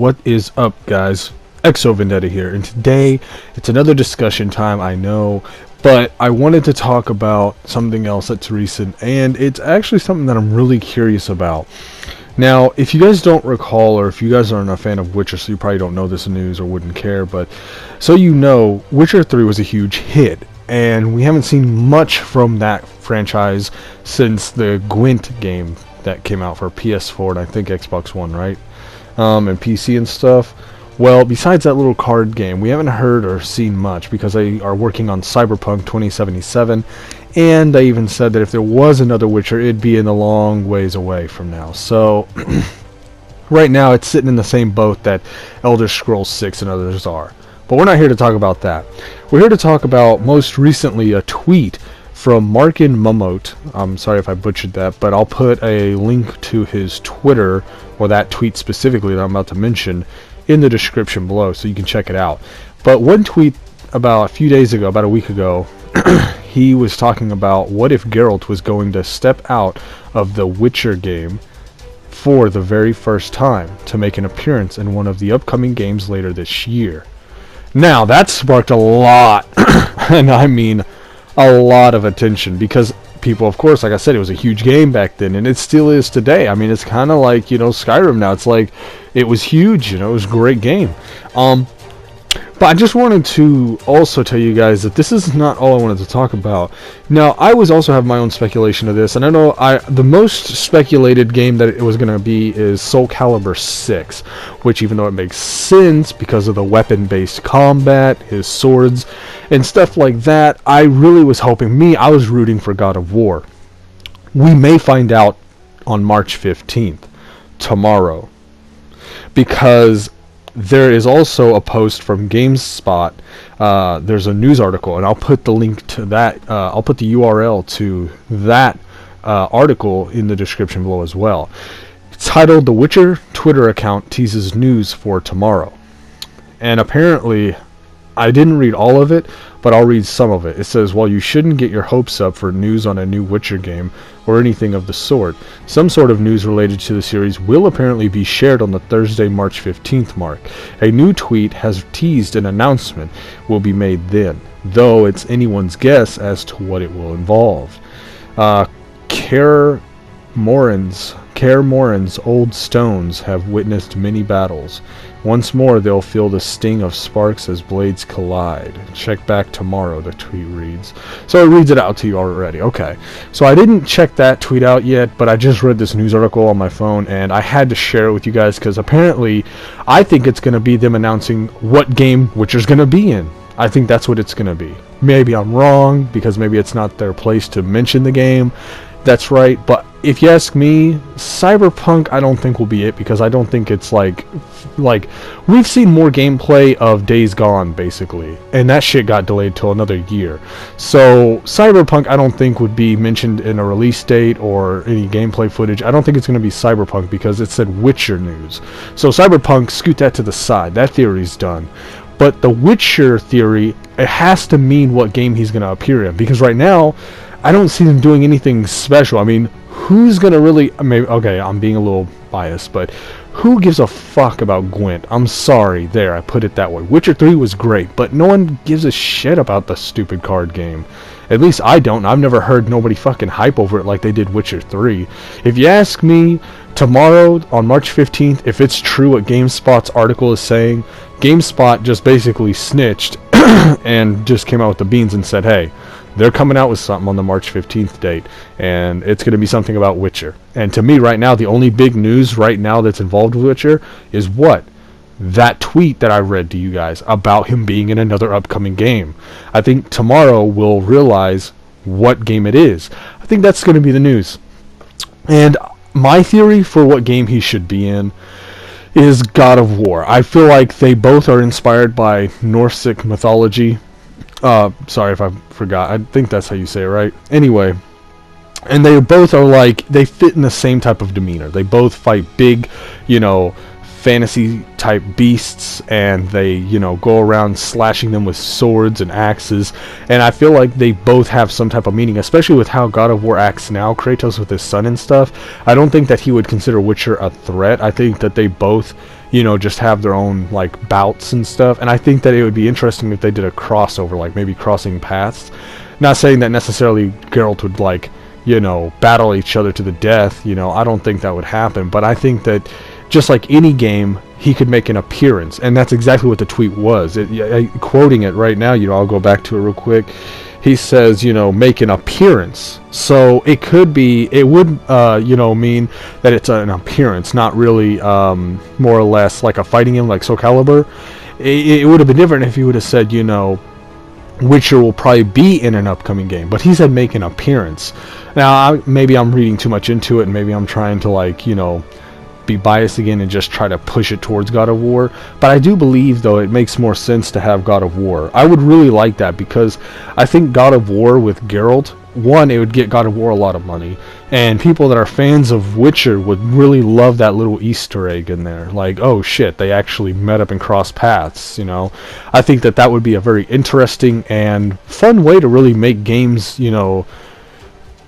What is up, guys? Vendetta here, and today it's another discussion time, I know, but I wanted to talk about something else that's recent, and it's actually something that I'm really curious about. Now, if you guys don't recall, or if you guys aren't a fan of Witcher, so you probably don't know this news or wouldn't care, but so you know, Witcher 3 was a huge hit, and we haven't seen much from that franchise since the Gwent game that came out for PS4 and I think Xbox One, right? And PC and stuff. Well, besides that little card game, we haven't heard or seen much because they are working on Cyberpunk 2077, and they even said that if there was another Witcher, it'd be in a long ways away from now. So, right now, it's sitting in the same boat that Elder Scrolls 6 and others are. But we're not here to talk about that. We're here to talk about, most recently, a tweet from Markin Mummote. I'm sorry if I butchered that, but I'll put a link to his Twitter, or that tweet specifically that I'm about to mention, in the description below, so you can check it out. But one tweet about a few days ago, about a week ago, he was talking about what if Geralt was going to step out of the Witcher game for the very first time to make an appearance in one of the upcoming games later this year. Now, that sparked a lot, and I mean a lot of attention, because people, of course, like I said, it was a huge game back then, and it still is today. I mean, it's kind of like, you know, Skyrim now. It's like, it was huge, you know, it was a great game. But I just wanted to also tell you guys that this is not all I wanted to talk about. Now, I was also have my own speculation of this, and I know the most speculated game that it was going to be is Soul Calibur 6, which, even though it makes sense because of the weapon-based combat, his swords, and stuff like that, I really was hoping, I was rooting for God of War. We may find out on March 15th, tomorrow, because there is also a post from GameSpot. There's a news article, and I'll put the link to that. I'll put the URL to that article in the description below as well. It's titled, "The Witcher Twitter account teases news for tomorrow." And apparently, I didn't read all of it, but I'll read some of it. It says, "While you shouldn't get your hopes up for news on a new Witcher game or anything of the sort, some sort of news related to the series will apparently be shared on the Thursday, March 15th mark. A new tweet has teased an announcement will be made then, though it's anyone's guess as to what it will involve. Kaer Morhen's old stones have witnessed many battles. Once more they'll feel the sting of sparks as blades collide. Check back tomorrow," the tweet reads. So it reads it out to you already. Okay. So I didn't check that tweet out yet, but I just read this news article on my phone, and I had to share it with you guys because apparently I think it's going to be them announcing what game Witcher's going to be in. I think that's what it's going to be. Maybe I'm wrong, because maybe it's not their place to mention the game. That's right, but if you ask me, Cyberpunk I don't think will be it, because I don't think it's like we've seen more gameplay of Days Gone, basically, and that shit got delayed till another year. So Cyberpunk I don't think would be mentioned in a release date or any gameplay footage. I don't think it's going to be Cyberpunk because it said Witcher news. So Cyberpunk, scoot that to the side. That theory's done. But the Witcher theory, it has to mean what game he's going to appear in, because right now I don't see them doing anything special. I mean, who's going to really... Maybe, okay, I'm being a little biased, but who gives a fuck about Gwent? I'm sorry. There, I put it that way. Witcher 3 was great, but no one gives a shit about the stupid card game. At least I don't. I've never heard nobody fucking hype over it like they did Witcher 3. If you ask me, tomorrow, on March 15th, if it's true what GameSpot's article is saying, GameSpot just basically snitched and just came out with the beans and said, hey, they're coming out with something on the March 15th date, and it's going to be something about Witcher. And to me, right now, the only big news right now that's involved with Witcher is what? That tweet that I read to you guys about him being in another upcoming game. I think tomorrow we'll realize what game it is. I think that's going to be the news. And my theory for what game he should be in is God of War. I feel like they both are inspired by Nordic mythology. Sorry if I forgot. I think that's how you say it, right? Anyway, and they both are like, they fit in the same type of demeanor. They both fight big, you know, fantasy type beasts, and they, you know, go around slashing them with swords and axes, and I feel like they both have some type of meaning, especially with how God of War acts now, Kratos with his son and stuff. I don't think that he would consider Witcher a threat. I think that they both, you know, just have their own like bouts and stuff. And I think that it would be interesting if they did a crossover, like maybe crossing paths. Not saying that necessarily Geralt would like, you know, battle each other to the death, you know, I don't think that would happen, but I think that just like any game, he could make an appearance, and that's exactly what the tweet was. Quoting it right now, you know, I'll go back to it real quick. He says, you know, make an appearance. So it could be, it would, you know, mean that it's an appearance, not really, more or less like a fighting game like Soul Calibur. It would have been different if he would have said, you know, Witcher will probably be in an upcoming game, but he said make an appearance. Now, maybe I'm reading too much into it, and maybe I'm trying to, like, you know, be biased again and just try to push it towards God of War, but I do believe, though, it makes more sense to have God of War. I would really like that, because I think God of War with Geralt, one, it would get God of War a lot of money, and people that are fans of Witcher would really love that little Easter egg in there, like, oh shit, they actually met up and crossed paths, you know. I think that that would be a very interesting and fun way to really make games, you know,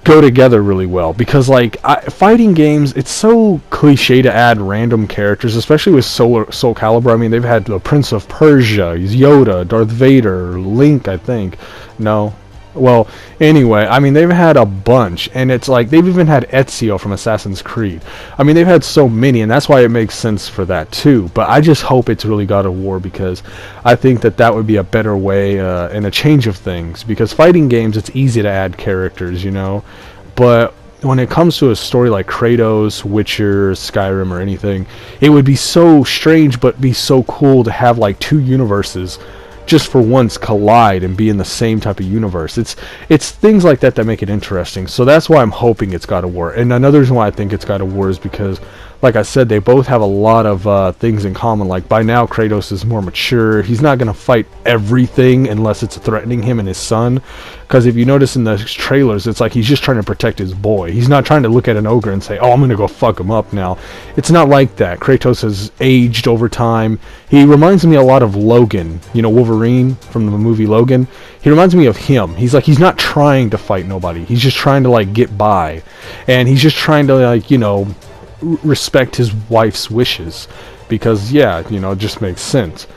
go together really well, because like fighting games, it's so cliche to add random characters, especially with Soul Calibur. I mean, they've had the Prince of Persia, Yoda, Darth Vader, Link, I think. No, well, anyway, I mean, they've had a bunch, and it's like they've even had Ezio from Assassin's Creed. I mean, they've had so many, and that's why it makes sense for that too. But I just hope it's really God of War, because I think that that would be a better way and a change of things, because fighting games, it's easy to add characters, you know, but when it comes to a story like Kratos, Witcher, Skyrim, or anything, it would be so strange but be so cool to have like two universes just for once collide and be in the same type of universe. It's things like that that make it interesting. So that's why I'm hoping it's God of War. And another reason why I think it's God of War is because, like I said, they both have a lot of things in common. Like, by now, Kratos is more mature. He's not going to fight everything unless it's threatening him and his son. Because if you notice in the trailers, it's like he's just trying to protect his boy. He's not trying to look at an ogre and say, oh, I'm going to go fuck him up now. It's not like that. Kratos has aged over time. He reminds me a lot of Logan. You know, Wolverine from the movie Logan. He reminds me of him. He's like, he's not trying to fight nobody. He's just trying to, like, get by. And he's just trying to, like, you know, respect his wife's wishes, because yeah, you know, it just makes sense.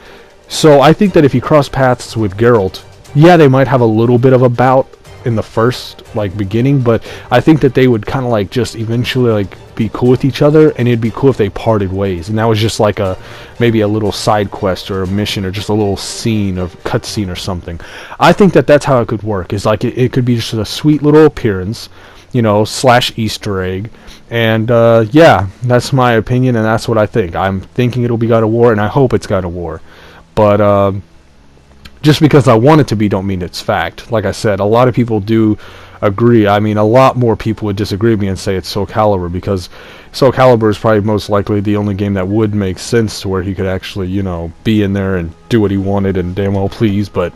So I think that if you cross paths with Geralt, yeah, they might have a little bit of a bout in the first like beginning, but I think that they would kind of like just eventually like be cool with each other, and it'd be cool if they parted ways, and that was just like a maybe a little side quest or a mission or just a little scene or cutscene or something. I think that that's how it could work, is like it could be just a sweet little appearance, you know, / Easter egg. And yeah, that's my opinion, and that's what I think. I'm thinking it'll be God of War, and I hope it's God of War. But just because I want it to be don't mean it's fact. Like I said, a lot of people do agree. I mean, a lot more people would disagree with me and say it's Soul Calibur, because Soul Calibur is probably most likely the only game that would make sense to where he could actually, you know, be in there and do what he wanted and damn well please. But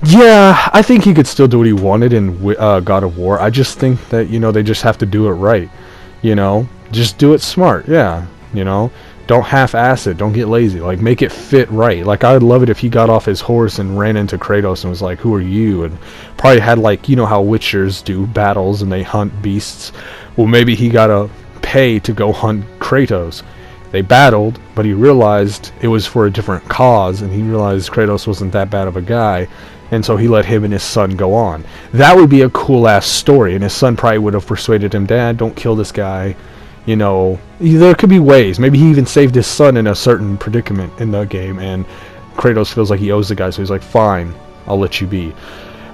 yeah, I think he could still do what he wanted in God of War. I just think that, you know, they just have to do it right. You know, just do it smart. Yeah, you know, don't half-ass it. Don't get lazy. Like, make it fit right. Like, I would love it if he got off his horse and ran into Kratos and was like, who are you? And probably had, like, you know how Witchers do battles and they hunt beasts. Well, maybe he got to pay to go hunt Kratos. They battled, but he realized it was for a different cause, and he realized Kratos wasn't that bad of a guy. And so he let him and his son go on. That would be a cool-ass story. And his son probably would have persuaded him, Dad, don't kill this guy. You know, there could be ways. Maybe he even saved his son in a certain predicament in the game. And Kratos feels like he owes the guy. So he's like, fine, I'll let you be.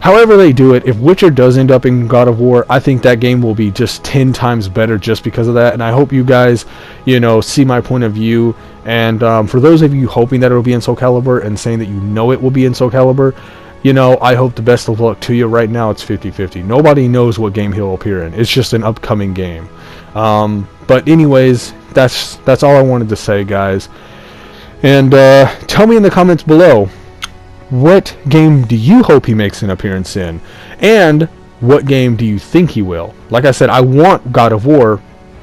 However they do it, if Witcher does end up in God of War, I think that game will be just 10 times better just because of that. And I hope you guys, you know, see my point of view. And for those of you hoping that it will be in Soul Calibur and saying that you know it will be in Soul Calibur, you know, I hope the best of luck to you. Right now, it's 50-50. Nobody knows what game he'll appear in. It's just an upcoming game. But anyways, that's all I wanted to say, guys. And tell me in the comments below, what game do you hope he makes an appearance in? And what game do you think he will? Like I said, I want God of War,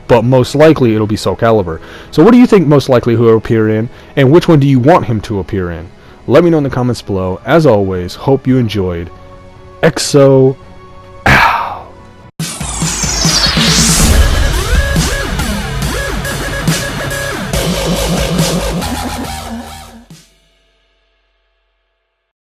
but most likely it'll be Soul Calibur. So what do you think most likely he'll appear in? And which one do you want him to appear in? Let me know in the comments below. As always, hope you enjoyed. EXO out.